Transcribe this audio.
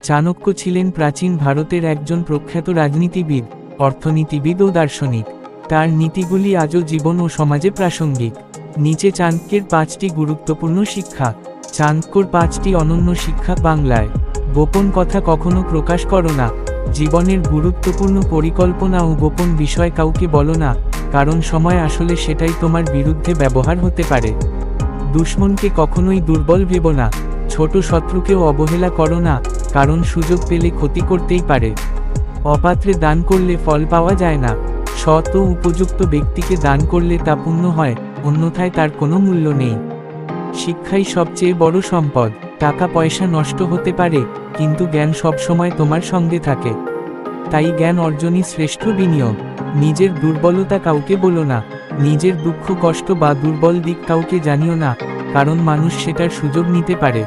চাণক্য ছিলেন প্রাচীন ভারতের একজন প্রখ্যাত রাজনীতিবিদ, অর্থনীতিবিদ ও দার্শনিক। তার নীতিগুলি আজও জীবন ও সমাজে প্রাসঙ্গিক। নিচে চাণক্যের 5টি গুরুত্বপূর্ণ শিক্ষা। চাণক্যর 5টি অনন্য শিক্ষা। বাংলায় গোপন কথা কখনো প্রকাশ করো না। জীবনের গুরুত্বপূর্ণ পরিকল্পনা ও গোপন বিষয় কাউকে বলো না, কারণ সময় আসলে সেটাই তোমার বিরুদ্ধে ব্যবহার হতে পারে। দুশ্মনকে কখনোই দুর্বল ভেবো না। ছোট শত্রুকেও অবহেলা করো না, কারণ সুযোগ পেলে ক্ষতি করতেই পারে। অপাত্রে দান করলে ফল পাওয়া যায় না। সৎ ও উপযুক্ত ব্যক্তিকে দান করলে তা পুণ্য হয়, অন্যথায় তার কোনো মূল্য নেই। শিক্ষাই সবচেয়ে বড় সম্পদ। টাকা পয়সা নষ্ট হতে পারে, কিন্তু জ্ঞান সবসময় তোমার সঙ্গে থাকে। তাই জ্ঞান অর্জনই শ্রেষ্ঠ বিনিয়োগ। নিজের দুর্বলতা কাউকে বলো না। নিজের দুঃখ কষ্ট বা দুর্বল দিক কাউকে জানিও না, কারণ মানুষ সেটার সুযোগ নিতে পারে।